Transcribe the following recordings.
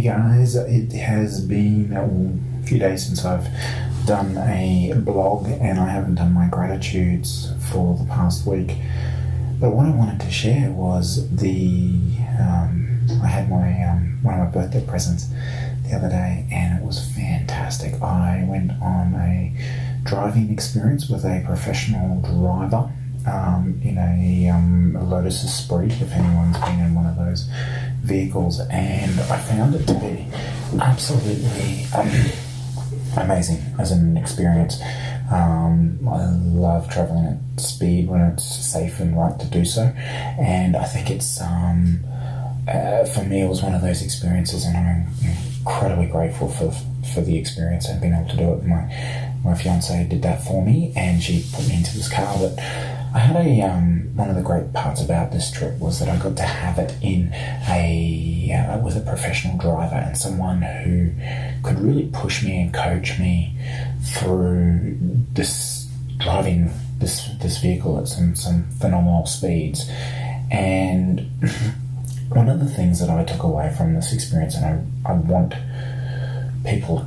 guys, it has been a few days since I've done a blog, and I haven't done my gratitudes for the past week. But what I wanted to share was I had my one of my birthday presents the other day, and it was fantastic. I went on a driving experience with a professional driver in a Lotus Esprit, if anyone's been in one of those vehicles, and I found it to be absolutely amazing as an experience. I love travelling at speed when it's safe and right to do so, and I think it's for me it was one of those experiences, and I'm incredibly grateful for the experience and being able to do it. My fiancée did that for me, and she put me into this car. But I had one of the great parts about this trip was that I got to have it in with a professional driver, and someone who could really push me and coach me through driving this vehicle at some phenomenal speeds. And one of the things that I took away from this experience, and I want people,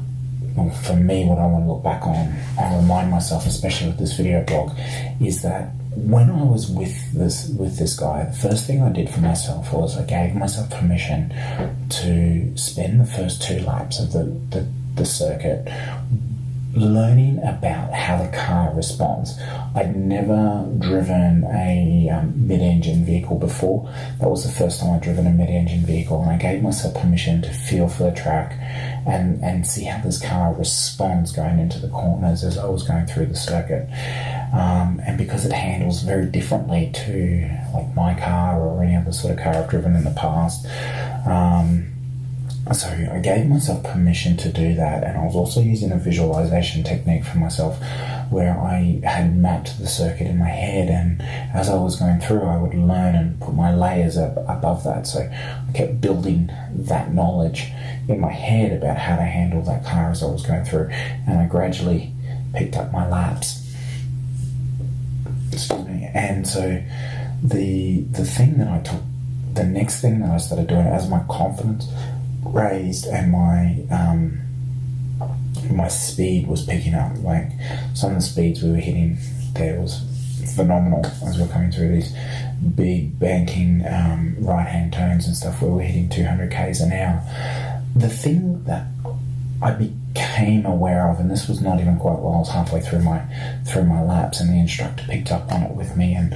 well, for me, what I want to look back on and remind myself, especially with this video blog, is that when I was with this guy, the first thing I did for myself was I gave myself permission to spend the first 2 laps of the circuit learning about how the car responds. I'd never driven a mid-engine vehicle before. That was the first time I'd driven a mid-engine vehicle, and I gave myself permission to feel for the track and see how this car responds going into the corners as I was going through the circuit. And because it handles very differently to like my car or any other sort of car I've driven in the past, so I gave myself permission to do that. And I was also using a visualization technique for myself where I had mapped the circuit in my head, and as I was going through I would learn and put my layers up above that. So I kept building that knowledge in my head about how to handle that car as I was going through, and I gradually picked up my laps. Excuse me. And so the next thing that I started doing as my confidence raised and my speed was picking up, like some of the speeds we were hitting there was phenomenal as we were coming through these big banking right hand turns and stuff where we were hitting 200 k's an hour. The thing that I became aware of, and this was not even quite while I was halfway through my laps, and the instructor picked up on it with me, and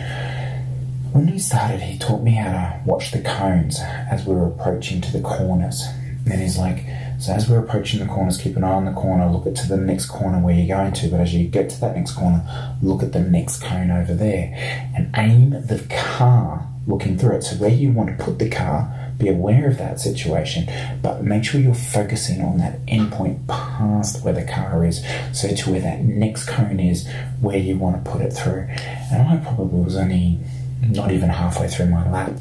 when he started, he taught me how to watch the cones as we were approaching to the corners. And he's like, so as we're approaching the corners, keep an eye on the corner, look to the next corner where you're going to, but as you get to that next corner, look at the next cone over there and aim the car looking through it. So where you want to put the car, be aware of that situation, but make sure you're focusing on that endpoint past where the car is, so to where that next cone is, where you want to put it through. And I probably was only not even halfway through my lap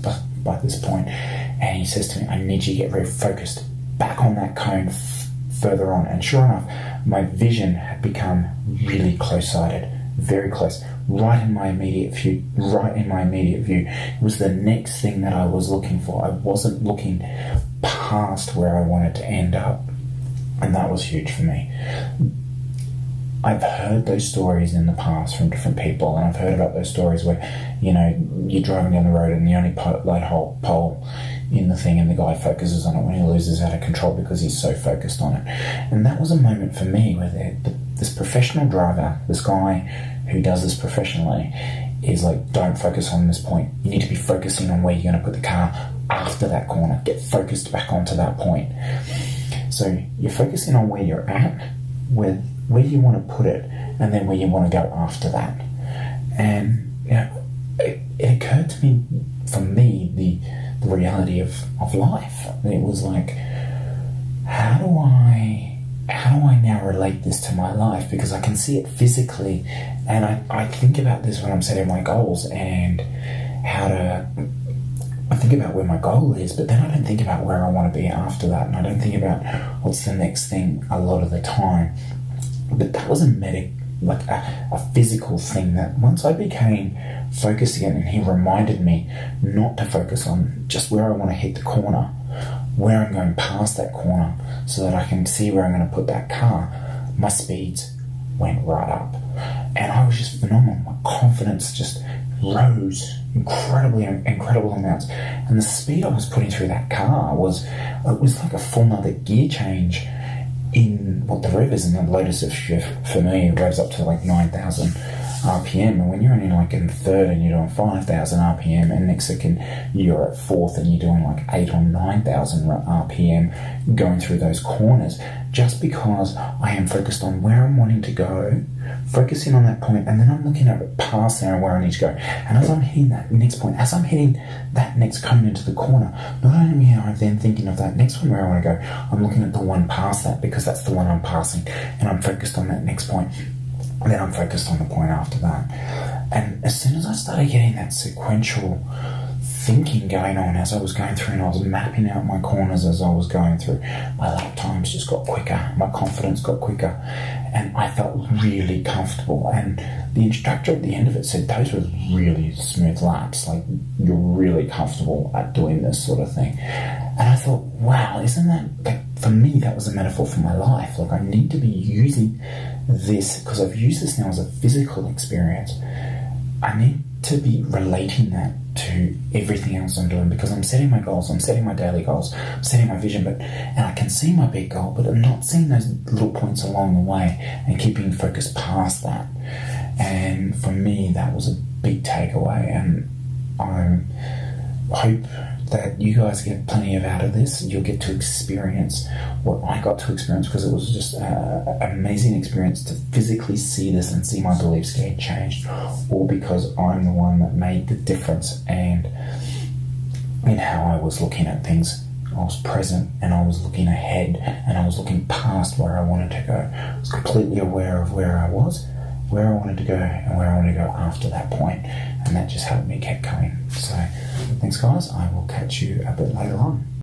by this point, and he says to me, I need you to get very focused back on that cone further on. And sure enough, my vision had become really close-sighted, very close, right in my immediate view. It was the next thing that I was looking for. I wasn't looking past where I wanted to end up, and that was huge for me. I've heard those stories in the past from different people, and I've heard about those stories where, you're driving down the road and the only light pole in the thing, and the guy focuses on it when he loses out of control because he's so focused on it. And that was a moment for me where this professional driver, this guy who does this professionally, is like, don't focus on this point. You need to be focusing on where you're going to put the car after that corner. Get focused back onto that point. So you're focusing on where you're at, where you want to put it, and then where you want to go after that. And it occurred to me, for me, the reality of life. It was like, how do I now relate this to my life? Because I can see it physically, and I think about this when I'm setting my goals, and I think about where my goal is, but then I don't think about where I want to be after that, and I don't think about what's the next thing a lot of the time. But that was a physical thing that once I became focused again, and he reminded me not to focus on just where I want to hit the corner, where I'm going past that corner so that I can see where I'm going to put that car, my speeds went right up. And I was just phenomenal. My confidence just rose incredible amounts. And the speed I was putting through that car was like a full another gear change in what the rev is. And the Lotus for me revs up to like 9,000 RPM, and when you're only like in third and you're doing 5,000 RPM, and next second you're at fourth and you're doing like 8 or 9,000 RPM going through those corners, just because I am focused on where I'm wanting to go, focusing on that point, and then I'm looking at past there and where I need to go. And as I'm hitting that next point, as I'm hitting that next cone into the corner, not only am I then thinking of that next one where I want to go, I'm looking at the one past that, because that's the one I'm passing, and I'm focused on that next point. And then I'm focused on the point after that. And as soon as I started getting that sequential thinking going on as I was going through, and I was mapping out my corners as I was going through, my lap times just got quicker, my confidence got quicker, and I felt really comfortable. And the instructor at the end of it said those were really smooth laps, like you're really comfortable at doing this sort of thing. And I thought, wow, isn't that, like, for me, that was a metaphor for my life. Like, I need to be using this, because I've used this now as a physical experience. I need to be relating that to everything else I'm doing, because I'm setting my goals, I'm setting my daily goals, I'm setting my vision, and I can see my big goal, but I'm not seeing those little points along the way and keeping focused past that. And for me, that was a big takeaway, and I hope that you guys get plenty of out of this. You'll get to experience what I got to experience, because it was just an amazing experience to physically see this and see my beliefs get changed, all because I'm the one that made the difference. And in how I was looking at things, I was present, and I was looking ahead, and I was looking past where I wanted to go. I was completely aware of where I was, where I wanted to go, and where I wanted to go after that point. And that just helped me keep going. So thanks, guys. I will catch you a bit later on.